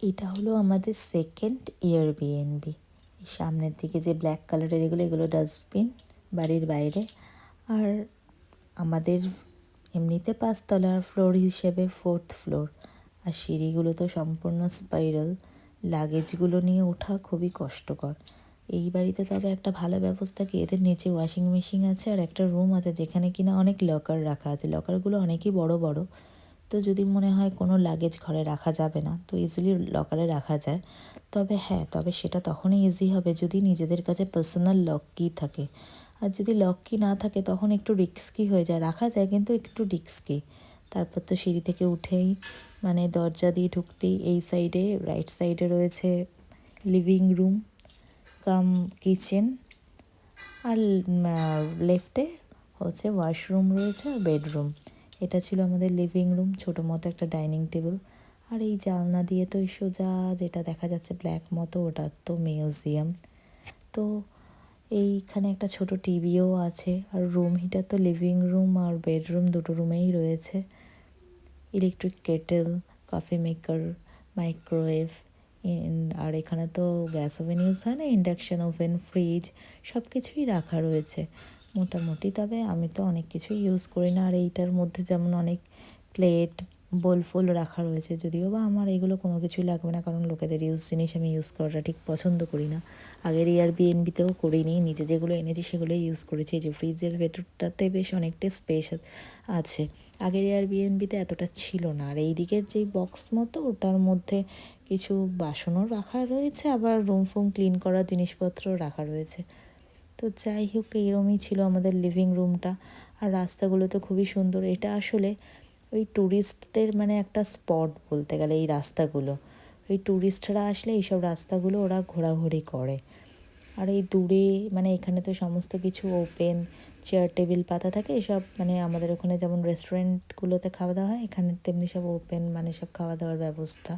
এটা হলো আমাদের সেকেন্ড এয়ারবিএনবি। সামনের দিকে যে ব্ল্যাক কালারের এগুলো ডাস্টবিন বাড়ির বাইরে। আর আমাদের এমনিতে 5তলার ফ্লোর হিসেবে 4th ফ্লোর। আর সিঁড়িগুলো তো সম্পূর্ণ স্পাইরাল, লাগেজগুলো নিয়ে ওঠা খুবই কষ্টকর। এই বাড়িতে তবে একটা ভালো ব্যবস্থা কি, এদের নিচে ওয়াশিং মেশিন আছে আর একটা রুম আছে যেখানে কিনা অনেক লকার রাখা আছে। লকারগুলো অনেকই বড় বড়, তো যদি মনে হয় কোনো লাগেজ ঘরে রাখা যাবে না তো ইজিলি লকারে রাখা যায়। তবে সেটা তখনই ইজি হবে যদি নিজেদের কাছে পার্সোনাল লক কি থাকে। আর যদি লক কি না থাকে তখন একটু রিস্কি হয়ে যায়, রাখা যায় কিন্তু একটু রিস্কি। তারপর তো সিঁড়ি থেকে উঠেই মানে দরজা দিয়ে ঢুকতেই এই সাইডে রাইট সাইডে রয়েছে লিভিং রুম কাম কিচেন, আর লেফটে হচ্ছে ওয়াশরুম রয়েছে আর বেডরুম। এটা ছিল আমাদের লিভিং রুম, ছোটো মতো একটা ডাইনিং টেবিল। আর এই জানলা দিয়ে তো সোজা যেটা দেখা যাচ্ছে ব্ল্যাক মতো, ওটা তো মিউজিয়াম। তো এইখানে একটা ছোট টিভিও আছে। আর রুম হিটার তো লিভিং রুম আর বেডরুম দুটো রুমেই রয়েছে। Electric kettle, coffee maker, microwave, আর এখানে তো গ্যাস ওভেন ইউজ হয় না, ইন্ডাকশান ওভেন, ফ্রিজ সব কিছুই রাখা রয়েছে মোটামুটি। তবে আমি তো অনেক কিছুই ইউজ করি না। আর এইটার মধ্যে যেমন অনেক প্লেট বোল ফুল রাখা রয়েছে, যদিও বা আমার এগুলো কোনো কিছুই লাগবে না, কারণ লোকেদের ইউজ জিনিস আমি ইউজ করাটা ঠিক পছন্দ করি না। আগের এয়ারবিএনবিতেও করিনি, নিজে যেগুলো এনেছি সেগুলোই ইউজ করেছি। এই যে ফ্রিজের ভেতরটাতে বেশ অনেকটা স্পেস আছে, আগের এয়ারবিএনবিতে এতটা ছিল না। আর এই দিকের যেই বক্স মতো ওটার মধ্যে কিছু বাসনও রাখা রয়েছে, আবার রুম ফুম ক্লিন করার জিনিসপত্রও রাখা রয়েছে। তো যাই হোক, এইরকমই ছিল আমাদের লিভিং রুমটা। আর রাস্তাগুলো তো খুবই সুন্দর। এটা আসলে ওই ট্যুরিস্টদের মানে একটা স্পট বলতে গেলে এই রাস্তাগুলো। ওই ট্যুরিস্টরা আসলে এইসব রাস্তাগুলো ওরা ঘোরাঘুরি করে। আর এই দূরে মানে এখানে তো সমস্ত কিছু ওপেন, চেয়ার টেবিল পাতা থাকে এসব, মানে আমাদের ওখানে যেমন রেস্টুরেন্টগুলোতে খাওয়া দাওয়া হয়, এখানে তেমনি সব ওপেন, মানে সব খাওয়া দাওয়ার ব্যবস্থা।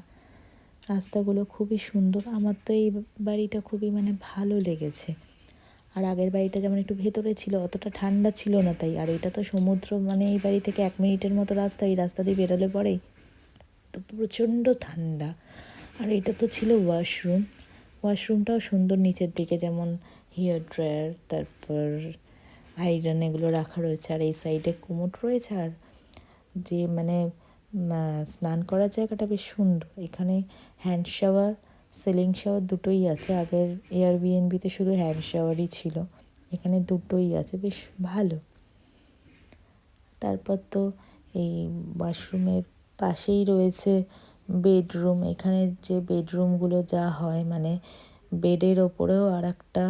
রাস্তাগুলো খুবই সুন্দর, আমার তো এই বাড়িটা খুবই মানে ভালো লেগেছে। আর আগের বাড়িটা যেমন একটু ভেতরে ছিল, অতটা ঠান্ডা ছিল না তাই। আর এটা তো সমুদ্র, মানে এই বাড়ি থেকে 1 মিনিটের মতো রাস্তা, এই রাস্তা দিয়ে বেরোলে পরেই তো প্রচণ্ড ঠান্ডা। আর এটা তো ছিল ওয়াশরুম, ওয়াশরুমটাও সুন্দর, নিচের দিকে যেমন হেয়ার ড্রায়ার, তারপর আয়রন এগুলো রাখা রয়েছে। আর এই সাইডে কোমোড রয়েছে। আর যে মানে স্নান করার জায়গাটা বেশ সুন্দর। এখানে হ্যান্ড শাওয়ার, সিলিং শাওয়ার দুটোই আছে। আগের এয়ারবিএনবিতে শুধু হ্যান্ড শাওয়ারই ছিল, এখানে দুটোই আছে, বেশ ভালো। তারপর তো এই ওয়াশরুমের পাশেই রয়েছে বেডরুম। এখানে যে বেডরুমগুলো যা হয়, মানে বেডের ওপরেও আর একটা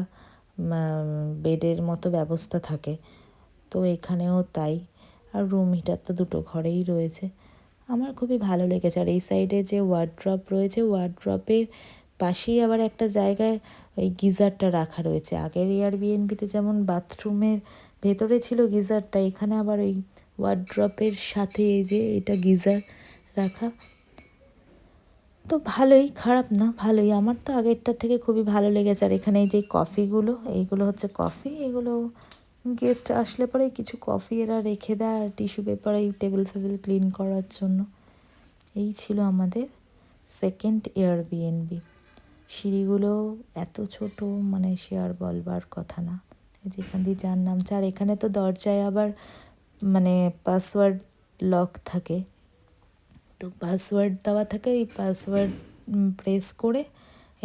বেডের মতো ব্যবস্থা থাকে, তো এখানেও তাই। আর রুম হিটার তো দুটো ঘরেই রয়েছে, আমার খুবই ভালো লেগেছে। আর এই সাইডে যে ওয়ার্ড্রপ রয়েছে, ওয়ার্ড্রপের পাশেই আবার একটা জায়গায় ওই গিজারটা রাখা রয়েছে। আগের এয়ারবিএনবিতে যেমন বাথরুমের ভেতরে ছিল গিজারটা, এখানে আবার ওই ওয়ার্ড্রপের সাথে এই যে এটা গিজার রাখা। তো ভালোই, খারাপ না, ভালোই। আমার তো আগেরটার থেকে খুবই ভালো লেগেছে। আর এখানে এই যে কফিগুলো, এইগুলো হচ্ছে কফি, এগুলো গেস্ট আসলে পরে কিছু কফি এরা রেখে দেয় আর টিস্যু পেপার এই টেবিল ফেবিল ক্লিন করার জন্য। এই ছিল আমাদের সেকেন্ড এয়ারবিএনবি। সিঁড়িগুলো এত ছোট, মানে সে আর বলবার কথা না। যেখান দিয়ে যার নামছে। আর এখানে তো দরজায় আবার মানে পাসওয়ার্ড লক থাকে, তো পাসওয়ার্ড দেওয়া থাকে। এই পাসওয়ার্ড প্রেস করে,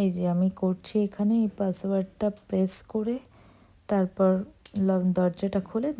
এই যে আমি করছি এখানে, এই পাসওয়ার্ডটা প্রেস করে তারপর দরজাটা খুলে